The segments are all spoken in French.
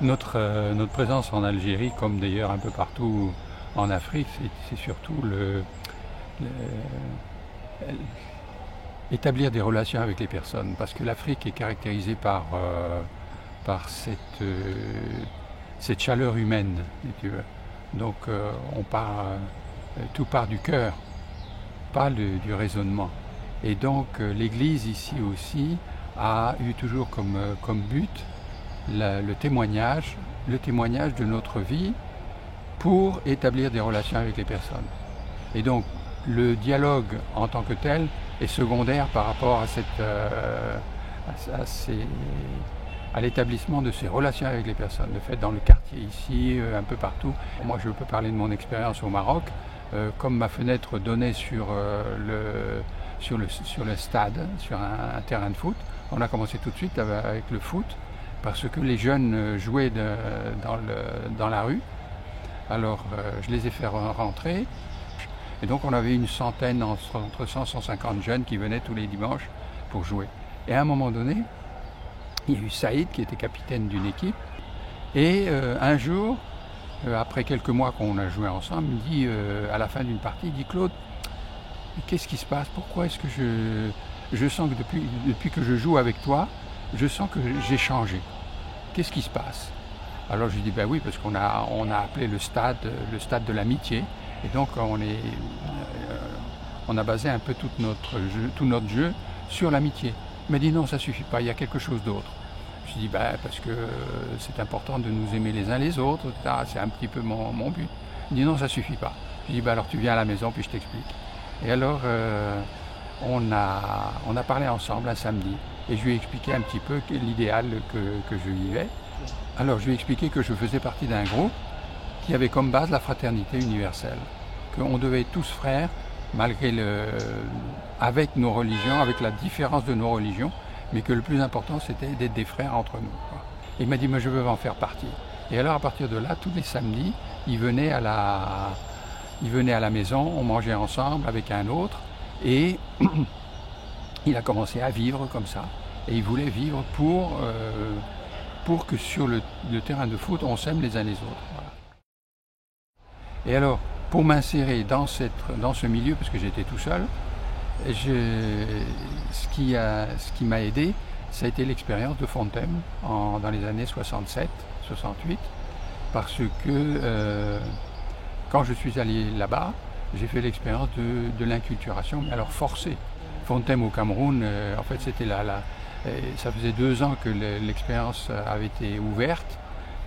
Notre présence en Algérie, comme d'ailleurs un peu partout en Afrique, c'est surtout établir des relations avec les personnes. Parce que l'Afrique est caractérisée par cette chaleur humaine, si tu veux. Donc tout part du cœur, pas du raisonnement. Et donc l'Église ici aussi a eu toujours comme but le témoignage de notre vie pour établir des relations avec les personnes. Et donc le dialogue en tant que tel est secondaire par rapport à l'établissement de ces relations avec les personnes. Le fait dans le quartier ici, un peu partout. Moi je peux parler de mon expérience au Maroc. Comme ma fenêtre donnait sur le stade, sur un terrain de foot, on a commencé tout de suite avec le foot parce que les jeunes jouaient dans la rue. Alors je les ai fait rentrer et donc on avait une centaine, entre 100 et 150 jeunes qui venaient tous les dimanches pour jouer. Et à un moment donné, il y a eu Saïd qui était capitaine d'une équipe et un jour, après quelques mois qu'on a joué ensemble, il me dit à la fin d'une partie, il dit Claude, qu'est-ce qui se passe? Pourquoi est-ce que je sens que depuis que je joue avec toi, je sens que j'ai changé? Qu'est-ce qui se passe? Alors je lui dis ben oui, parce qu'on a appelé le stade de l'amitié, et donc on a basé un peu tout notre jeu sur l'amitié. Il m'a dit non, ça suffit pas, il y a quelque chose d'autre. Je lui dis ben parce que c'est important de nous aimer les uns les autres, etc. C'est un petit peu mon but. Il dit non, ça suffit pas. Je lui dis ben alors tu viens à la maison puis je t'explique. Et alors on a parlé ensemble un samedi et je lui ai expliqué un petit peu l'idéal que je vivais. Alors je lui ai expliqué que je faisais partie d'un groupe qui avait comme base la fraternité universelle, qu'on devait être tous frères avec nos religions, avec la différence de nos religions, mais que le plus important c'était d'être des frères entre nous. Et il m'a dit mais je veux en faire partie. Et alors à partir de là, tous les samedis, il venait à la maison, on mangeait ensemble avec un autre et il a commencé à vivre comme ça. Et il voulait vivre pour que sur le terrain de foot, on s'aime les uns les autres. Voilà. Et alors, pour m'insérer dans ce milieu, parce que j'étais tout seul, ce qui m'a aidé, ça a été l'expérience de Fontem dans les années 67, 68, parce que quand je suis allé là-bas, j'ai fait l'expérience de l'inculturation, mais alors forcée. Fontem au Cameroun, en fait, c'était ça faisait 2 ans que l'expérience avait été ouverte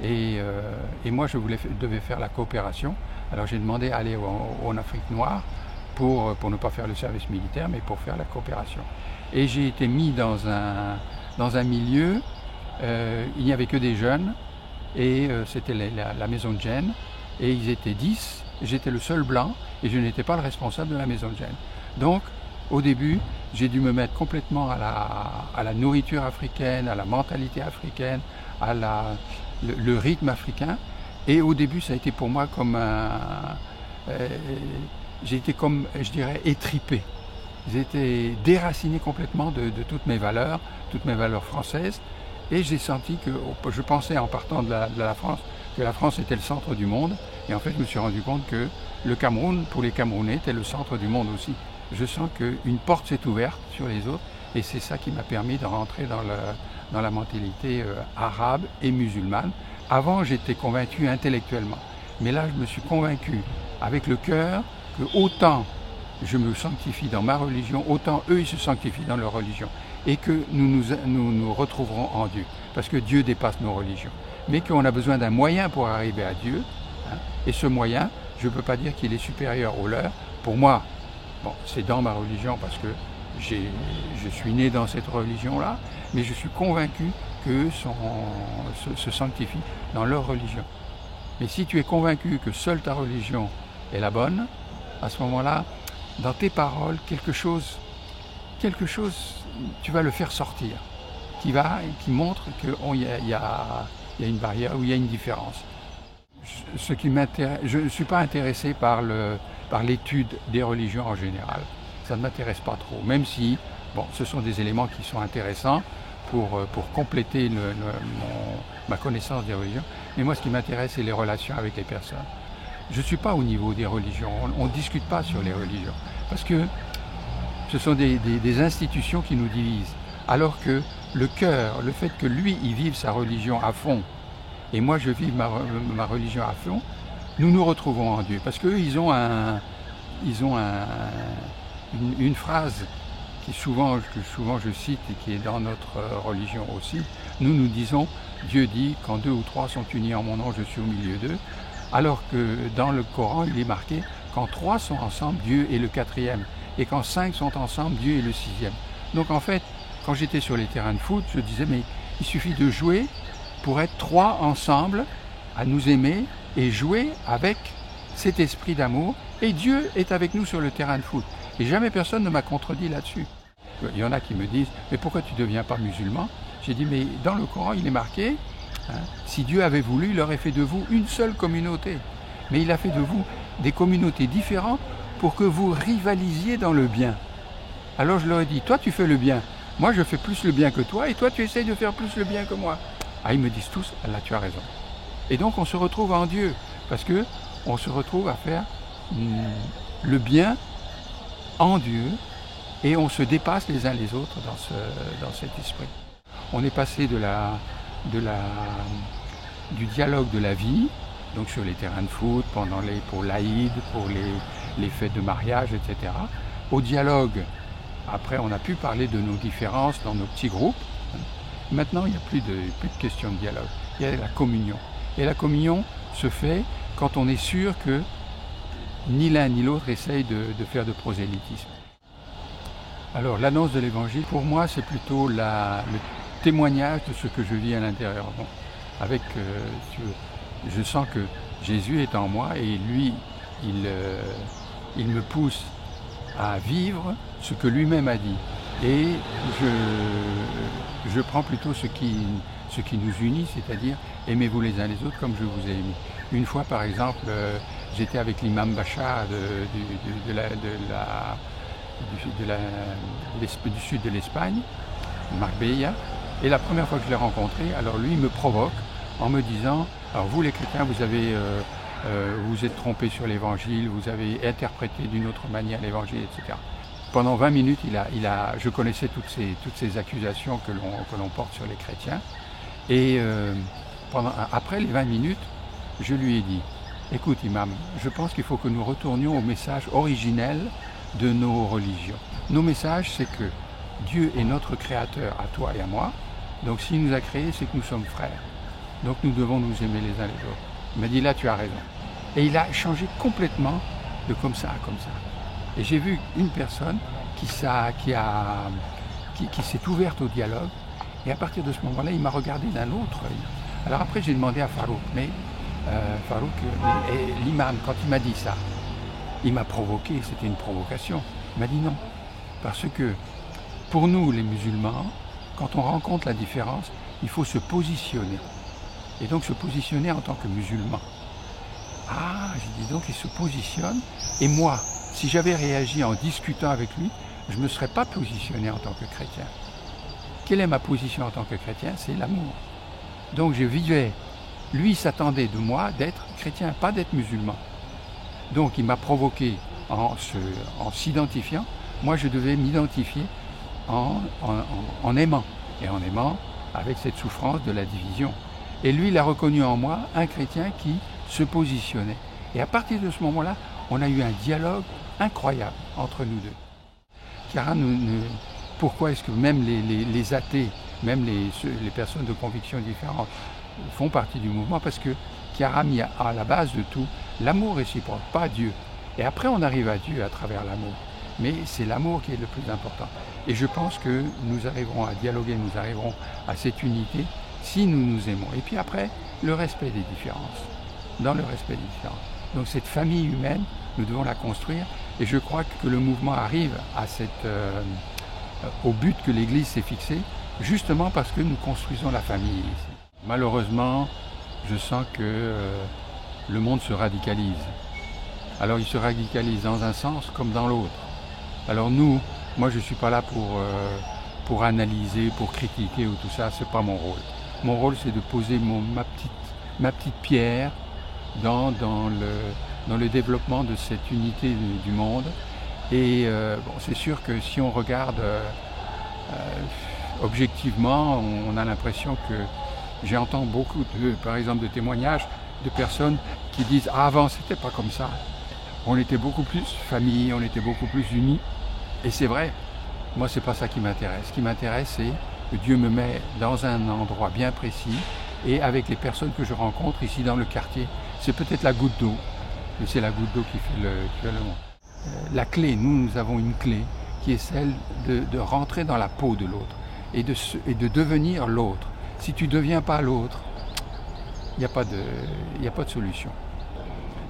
et moi je devais faire la coopération. Alors j'ai demandé à aller en Afrique noire pour ne pas faire le service militaire mais pour faire la coopération. Et j'ai été mis dans un milieu, il n'y avait que des jeunes et c'était la maison de Gênes et ils étaient 10, j'étais le seul blanc et je n'étais pas le responsable de la maison de Gênes. Donc au début, j'ai dû me mettre complètement à la nourriture africaine, à la mentalité africaine, le rythme africain. Et au début, ça a été pour moi comme j'ai été comme, je dirais, étripé. J'ai été déraciné complètement de toutes mes valeurs françaises. Et j'ai senti que, je pensais en partant de la France, que la France était le centre du monde. Et en fait, je me suis rendu compte que le Cameroun, pour les Camerounais, était le centre du monde aussi. Je sens qu'une porte s'est ouverte sur les autres et c'est ça qui m'a permis de rentrer dans la mentalité arabe et musulmane. Avant, j'étais convaincu intellectuellement, mais là, je me suis convaincu avec le cœur que autant je me sanctifie dans ma religion, autant eux, ils se sanctifient dans leur religion et que nous retrouverons en Dieu, parce que Dieu dépasse nos religions, mais qu'on a besoin d'un moyen pour arriver à Dieu, hein, et ce moyen, je ne peux pas dire qu'il est supérieur au leur. Pour moi, bon, c'est dans ma religion parce que je suis né dans cette religion-là, mais je suis convaincu qu'eux se sanctifient dans leur religion. Mais si tu es convaincu que seule ta religion est la bonne, à ce moment-là, dans tes paroles, quelque chose, tu vas le faire sortir, qui montre qu'il y a une barrière ou il y a une différence. Ce qui m'intéresse, je ne suis pas intéressé par l'étude des religions en général. Ça ne m'intéresse pas trop, même si bon, ce sont des éléments qui sont intéressants pour compléter ma connaissance des religions. Mais moi, ce qui m'intéresse, c'est les relations avec les personnes. Je ne suis pas au niveau des religions. On ne discute pas sur les religions. Parce que ce sont des institutions qui nous divisent. Alors que le cœur, le fait que lui, il vive sa religion à fond, et moi, je vive ma religion à fond, nous nous retrouvons en Dieu. Parce qu'eux, ils ont une phrase que souvent je cite et qui est dans notre religion aussi. Nous disons, Dieu dit, quand 2 ou 3 sont unis en mon nom, je suis au milieu d'eux. Alors que dans le Coran, il est marqué, quand 3 sont ensemble, Dieu est le 4e. Et quand 5 sont ensemble, Dieu est le 6e. Donc en fait, quand j'étais sur les terrains de foot, je disais, mais il suffit de jouer pour être 3 ensemble, à nous aimer et jouer avec cet esprit d'amour. Et Dieu est avec nous sur le terrain de foot. Et jamais personne ne m'a contredit là-dessus. Il y en a qui me disent, mais pourquoi tu ne deviens pas musulman? J'ai dit, mais dans le Coran, il est marqué, si Dieu avait voulu, il aurait fait de vous une seule communauté. Mais il a fait de vous des communautés différentes pour que vous rivalisiez dans le bien. Alors je leur ai dit, toi tu fais le bien, moi je fais plus le bien que toi, et toi tu essayes de faire plus le bien que moi. Ah, ils me disent tous, là tu as raison. Et donc on se retrouve en Dieu, parce que on se retrouve à faire le bien en Dieu, et on se dépasse les uns les autres dans cet esprit. On est passé du dialogue de la vie, donc sur les terrains de foot, pour l'Aïd, pour les fêtes de mariage, etc., au dialogue. Après, on a pu parler de nos différences dans nos petits groupes. Maintenant, il n'y a plus de question de dialogue. Il y a la communion. Et la communion se fait quand on est sûr que ni l'un ni l'autre essaye de faire de prosélytisme. Alors, l'annonce de l'Évangile, pour moi, c'est plutôt le témoignage de ce que je vis à l'intérieur. Bon, je sens que Jésus est en moi et lui, il me pousse à vivre ce que lui-même a dit. Et je prends plutôt ce qui nous unit, c'est-à-dire aimez-vous les uns les autres comme je vous ai aimé. Une fois, par exemple, j'étais avec l'imam Bachar du sud de l'Espagne, Marbella, et la première fois que je l'ai rencontré, alors lui me provoque en me disant, alors vous les chrétiens, vous êtes trompés sur l'évangile, vous avez interprété d'une autre manière l'évangile, etc. Pendant 20 minutes, je connaissais toutes ces accusations que l'on porte sur les chrétiens. Et après les 20 minutes, je lui ai dit, écoute imam, je pense qu'il faut que nous retournions au message originel de nos religions. Nos messages, c'est que Dieu est notre créateur à toi et à moi. Donc s'il nous a créés, c'est que nous sommes frères. Donc nous devons nous aimer les uns les autres. Il m'a dit, là tu as raison. Et il a changé complètement de comme ça à comme ça. Et j'ai vu une personne qui s'est ouverte au dialogue. Et à partir de ce moment-là, il m'a regardé d'un autre œil. Alors après, j'ai demandé à Farouk, mais Farouk, l'imam, quand il m'a dit ça, il m'a provoqué, c'était une provocation. Il m'a dit non. Parce que pour nous, les musulmans, quand on rencontre la différence, il faut se positionner. Et donc se positionner en tant que musulman. Ah, j'ai dit donc, il se positionne. Et moi, si j'avais réagi en discutant avec lui, je ne me serais pas positionné en tant que chrétien. Quelle est ma position en tant que chrétien? C'est l'amour. Donc je vivais. Lui s'attendait de moi d'être chrétien, pas d'être musulman. Donc il m'a provoqué en s'identifiant. Moi, je devais m'identifier en aimant. Et en aimant avec cette souffrance de la division. Et lui, il a reconnu en moi un chrétien qui se positionnait. Et à partir de ce moment-là, on a eu un dialogue incroyable entre nous deux. Car pourquoi est-ce que même les athées, même les personnes de convictions différentes font partie du mouvement? Parce que Chiara a mis à la base de tout l'amour réciproque, pas Dieu. Et après, on arrive à Dieu à travers l'amour. Mais c'est l'amour qui est le plus important. Et je pense que nous arriverons à dialoguer, nous arriverons à cette unité si nous nous aimons. Et puis après, le respect des différences. Dans le respect des différences. Donc cette famille humaine, nous devons la construire. Et je crois que le mouvement arrive à au but que l'Église s'est fixé, justement parce que nous construisons la famille ici. Malheureusement, je sens que le monde se radicalise. Alors il se radicalise dans un sens comme dans l'autre. Alors moi je ne suis pas là pour analyser, pour critiquer ou tout ça, c'est pas mon rôle. Mon rôle, c'est de poser ma petite pierre dans le développement de cette unité du monde. Et bon, c'est sûr que si on regarde objectivement, on a l'impression que j'entends beaucoup, par exemple, de témoignages de personnes qui disent « Ah, avant, c'était pas comme ça. On était beaucoup plus famille, on était beaucoup plus unis. » Et c'est vrai, moi, c'est pas ça qui m'intéresse. Ce qui m'intéresse, c'est que Dieu me met dans un endroit bien précis et avec les personnes que je rencontre ici dans le quartier. C'est peut-être la goutte d'eau, mais c'est la goutte d'eau qui fait le monde. La clé, nous avons une clé qui est celle de rentrer dans la peau de l'autre et de devenir l'autre. Si tu ne deviens pas l'autre, il n'y a pas de solution.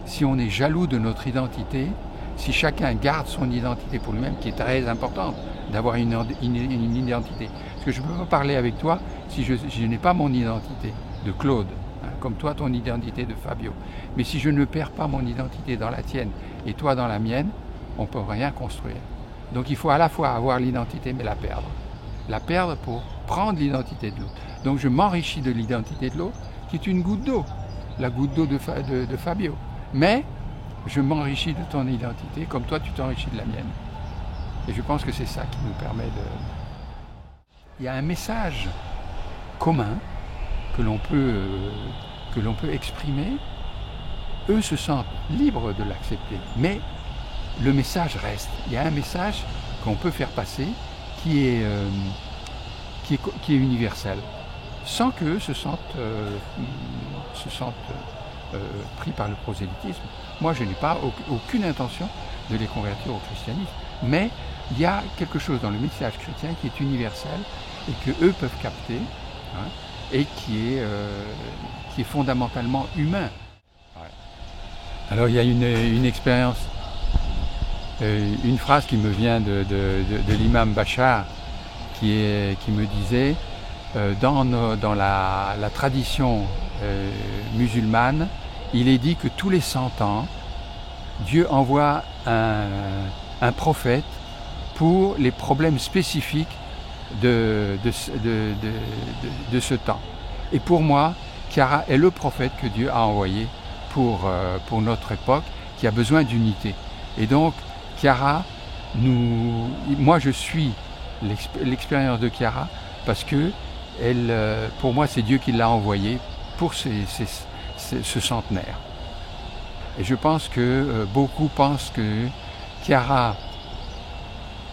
Si on est jaloux de notre identité, si chacun garde son identité pour lui-même, qui est très importante d'avoir une identité. Parce que je ne peux pas parler avec toi si je n'ai pas mon identité de Claude, hein, comme toi ton identité de Fabio. Mais si je ne perds pas mon identité dans la tienne et toi dans la mienne, on ne peut rien construire. Donc il faut à la fois avoir l'identité mais la perdre. La perdre pour prendre l'identité de l'autre. Donc je m'enrichis de l'identité de l'autre, qui est une goutte d'eau, la goutte d'eau de Fabio. Mais je m'enrichis de ton identité comme toi tu t'enrichis de la mienne. Et je pense que c'est ça qui nous permet de... Il y a un message commun que l'on peut exprimer. Eux se sentent libres de l'accepter, mais le message reste. Il y a un message qu'on peut faire passer qui est universel, sans qu'eux se sentent pris par le prosélytisme. Moi, je n'ai pas aucune intention de les convertir au christianisme, mais il y a quelque chose dans le message chrétien qui est universel et que eux peuvent capter, hein, et qui est fondamentalement humain. Ouais. Alors, il y a une expérience, une phrase qui me vient de l'imam Bachar, qui me disait dans la tradition musulmane, il est dit que tous les 100 ans, Dieu envoie un prophète pour les problèmes spécifiques de ce temps. Et pour moi, Chiara est le prophète que Dieu a envoyé pour notre époque, qui a besoin d'unité. Et donc, Chiara, moi je suis l'expérience de Chiara parce que pour moi, c'est Dieu qui l'a envoyée pour ce centenaire. Et je pense que beaucoup pensent que Chiara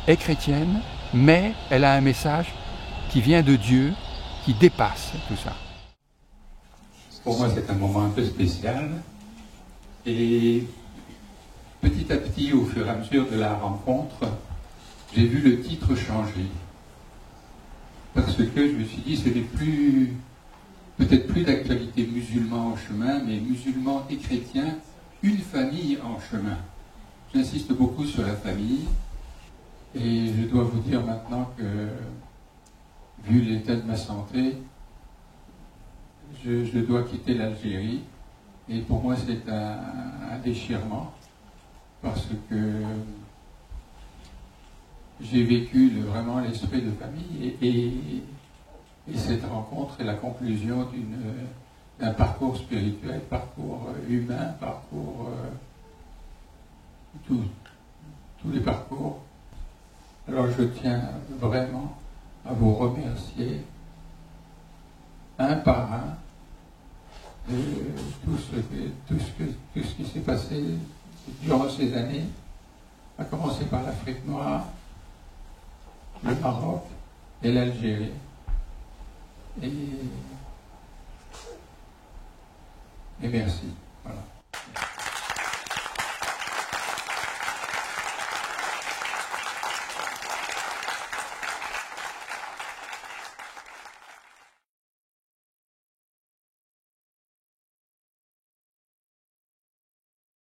est chrétienne, mais elle a un message qui vient de Dieu, qui dépasse tout ça. Pour moi, c'est un moment un peu spécial. Et petit à petit, au fur et à mesure de la rencontre, j'ai vu le titre changer. Parce que je me suis dit, ce n'est peut-être plus d'actualité musulman en chemin, mais musulmans et chrétiens, une famille en chemin. J'insiste beaucoup sur la famille, et je dois vous dire maintenant que, vu l'état de ma santé, je dois quitter l'Algérie, et pour moi c'est un déchirement, parce que j'ai vécu vraiment l'esprit de famille, et cette rencontre est la conclusion d'un parcours spirituel, parcours humain, parcours... tous les parcours. Alors je tiens vraiment à vous remercier, un par un, de tout ce qui s'est passé durant ces années, à commencer par l'Afrique noire, le Maroc et l'Algérie. Et merci. Voilà.